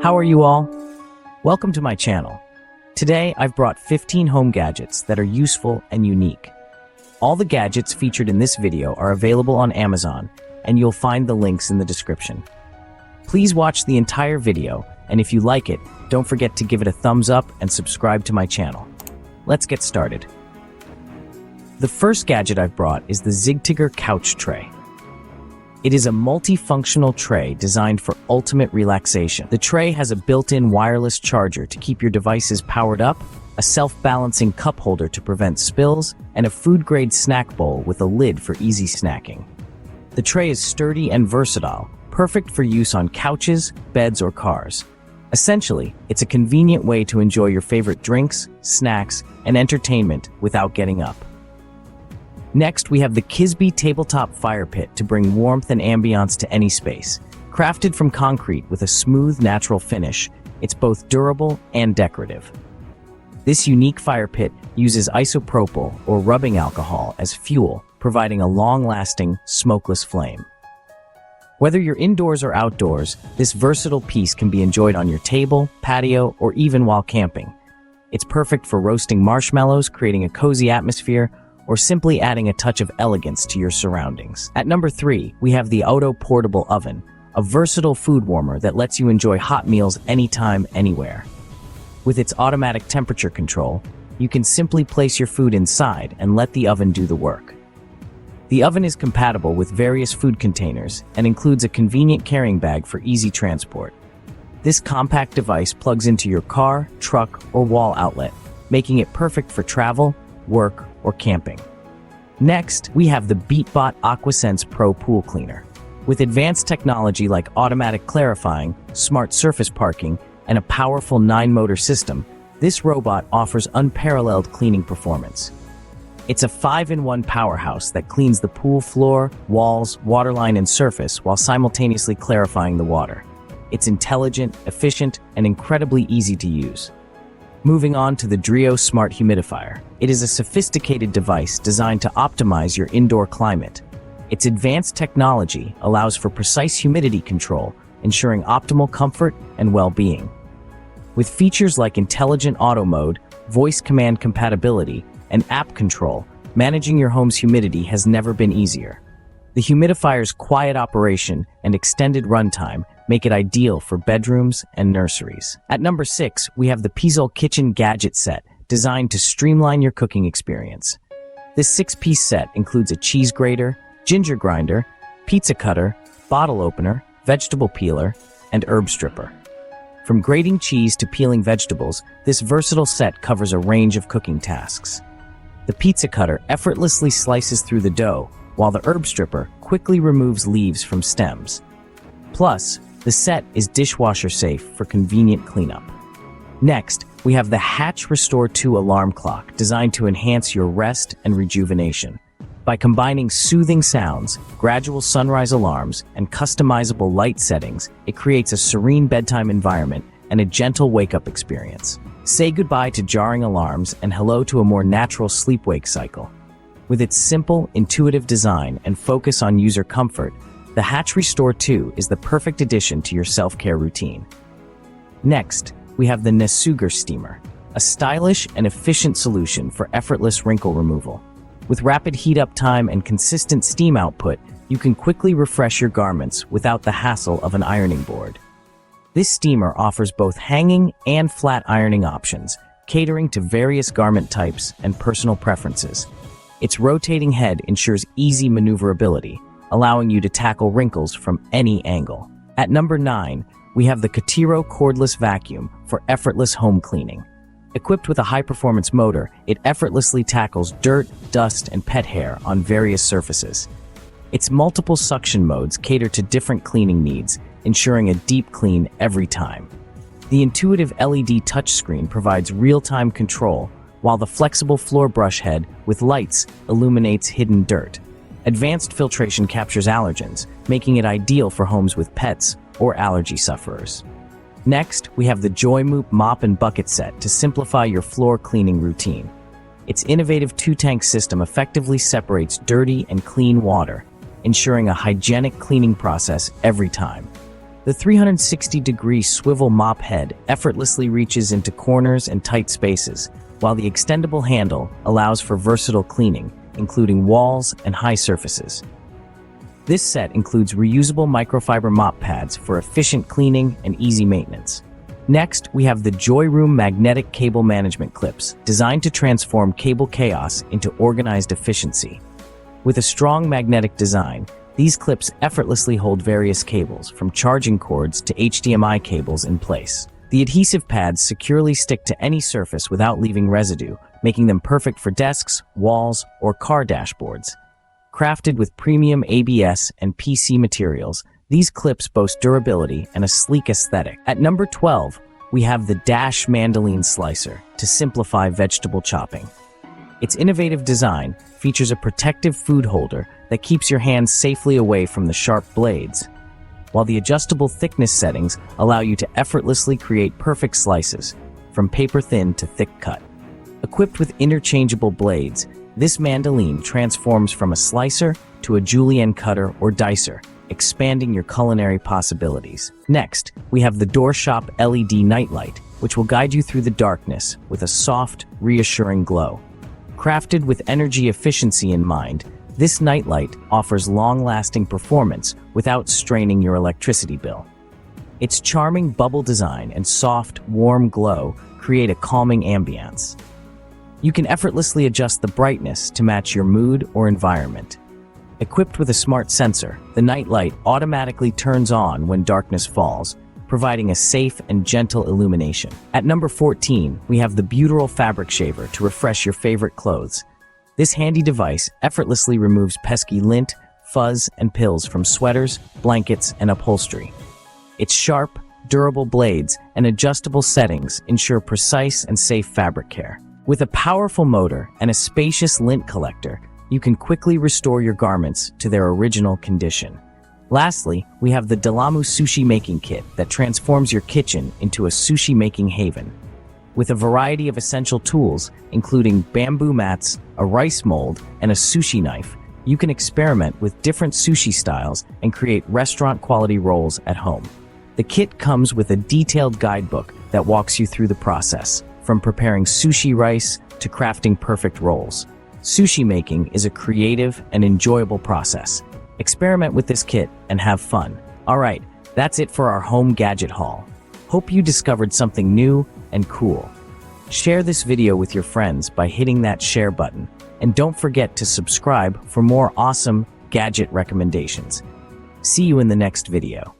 How are you all? Welcome to my channel. Today I've brought 15 home gadgets that are useful and unique. All the gadgets featured in this video are available on Amazon, and you'll find the links in the description. Please watch the entire video, and if you like it, don't forget to give it a thumbs up and subscribe to my channel. Let's get started. The first gadget I've brought is the ZigTigger Couch Tray. It is a multifunctional tray designed for ultimate relaxation. The tray has a built-in wireless charger to keep your devices powered up, a self-balancing cup holder to prevent spills, and a food-grade snack bowl with a lid for easy snacking. The tray is sturdy and versatile, perfect for use on couches, beds, or cars. Essentially, it's a convenient way to enjoy your favorite drinks, snacks, and entertainment without getting up. Next, we have the KBY Tabletop Fire Pit to bring warmth and ambiance to any space. Crafted from concrete with a smooth, natural finish, it's both durable and decorative. This unique fire pit uses isopropyl or rubbing alcohol as fuel, providing a long-lasting, smokeless flame. Whether you're indoors or outdoors, this versatile piece can be enjoyed on your table, patio, or even while camping. It's perfect for roasting marshmallows, creating a cozy atmosphere, or simply adding a touch of elegance to your surroundings. At number 3, we have the Auto Portable Oven, a versatile food warmer that lets you enjoy hot meals anytime, anywhere. With its automatic temperature control, you can simply place your food inside and let the oven do the work. The oven is compatible with various food containers and includes a convenient carrying bag for easy transport. This compact device plugs into your car, truck, or wall outlet, making it perfect for travel, work, or camping. Next, we have the BeatBot AquaSense Pro Pool Cleaner. With advanced technology like automatic clarifying, smart surface parking, and a powerful 9-motor system, this robot offers unparalleled cleaning performance. It's a 5-in-1 powerhouse that cleans the pool floor, walls, waterline, and surface while simultaneously clarifying the water. It's intelligent, efficient, and incredibly easy to use. Moving on to the Drio Smart Humidifier. It is a sophisticated device designed to optimize your indoor climate. Its advanced technology allows for precise humidity control, ensuring optimal comfort and well-being. With features like intelligent auto mode, voice command compatibility, and app control, managing your home's humidity has never been easier. The humidifier's quiet operation and extended runtime make it ideal for bedrooms and nurseries. At number 6, we have the Pisel Kitchen Gadget Set, designed to streamline your cooking experience. This 6-piece set includes a cheese grater, ginger grinder, pizza cutter, bottle opener, vegetable peeler, and herb stripper. From grating cheese to peeling vegetables, this versatile set covers a range of cooking tasks. The pizza cutter effortlessly slices through the dough, while the herb stripper quickly removes leaves from stems. Plus, the set is dishwasher safe for convenient cleanup. Next, we have the Hatch Restore 2 alarm clock, designed to enhance your rest and rejuvenation. By combining soothing sounds, gradual sunrise alarms, and customizable light settings, it creates a serene bedtime environment and a gentle wake-up experience. Say goodbye to jarring alarms and hello to a more natural sleep-wake cycle. With its simple, intuitive design and focus on user comfort, the Hatch Restore 2 is the perfect addition to your self-care routine. Next, we have the Nugar Steamer, a stylish and efficient solution for effortless wrinkle removal. With rapid heat-up time and consistent steam output, you can quickly refresh your garments without the hassle of an ironing board. This steamer offers both hanging and flat ironing options, catering to various garment types and personal preferences. Its rotating head ensures easy maneuverability, allowing you to tackle wrinkles from any angle. At number 9, we have the KTIO cordless vacuum for effortless home cleaning. Equipped with a high-performance motor, it effortlessly tackles dirt, dust, and pet hair on various surfaces. Its multiple suction modes cater to different cleaning needs, ensuring a deep clean every time. The intuitive LED touchscreen provides real-time control, while the flexible floor brush head with lights illuminates hidden dirt. Advanced filtration captures allergens, making it ideal for homes with pets or allergy sufferers. Next, we have the Joymoop Mop and Bucket Set to simplify your floor cleaning routine. Its innovative 2-tank system effectively separates dirty and clean water, ensuring a hygienic cleaning process every time. The 360-degree swivel mop head effortlessly reaches into corners and tight spaces, while the extendable handle allows for versatile cleaning, including walls and high surfaces. This set includes reusable microfiber mop pads for efficient cleaning and easy maintenance. Next, we have the Joyroom magnetic cable management clips, designed to transform cable chaos into organized efficiency. With a strong magnetic design, these clips effortlessly hold various cables, from charging cords to HDMI cables, in place. The adhesive pads securely stick to any surface without leaving residue, making them perfect for desks, walls, or car dashboards. Crafted with premium ABS and PC materials, these clips boast durability and a sleek aesthetic. At number 12, we have the Dash Mandoline Slicer to simplify vegetable chopping. Its innovative design features a protective food holder that keeps your hands safely away from the sharp blades, while the adjustable thickness settings allow you to effortlessly create perfect slices, from paper thin to thick cut. Equipped with interchangeable blades, this mandoline transforms from a slicer to a julienne cutter or dicer, expanding your culinary possibilities. Next, we have the DoorShop LED nightlight, which will guide you through the darkness with a soft, reassuring glow. Crafted with energy efficiency in mind, this nightlight offers long-lasting performance without straining your electricity bill. Its charming bubble design and soft, warm glow create a calming ambiance. You can effortlessly adjust the brightness to match your mood or environment. Equipped with a smart sensor, the nightlight automatically turns on when darkness falls, providing a safe and gentle illumination. At number 14, we have the Butal fabric shaver to refresh your favorite clothes. This handy device effortlessly removes pesky lint, fuzz, and pills from sweaters, blankets, and upholstery. Its sharp, durable blades and adjustable settings ensure precise and safe fabric care. With a powerful motor and a spacious lint collector, you can quickly restore your garments to their original condition. Lastly, we have the Delamu sushi making kit that transforms your kitchen into a sushi making haven. With a variety of essential tools, including bamboo mats, a rice mold, and a sushi knife, you can experiment with different sushi styles and create restaurant-quality rolls at home. The kit comes with a detailed guidebook that walks you through the process, from preparing sushi rice to crafting perfect rolls. Sushi making is a creative and enjoyable process. Experiment with this kit and have fun. Alright, that's it for our home gadget haul. Hope you discovered something new and cool. Share this video with your friends by hitting that share button, and don't forget to subscribe for more awesome gadget recommendations. See you in the next video.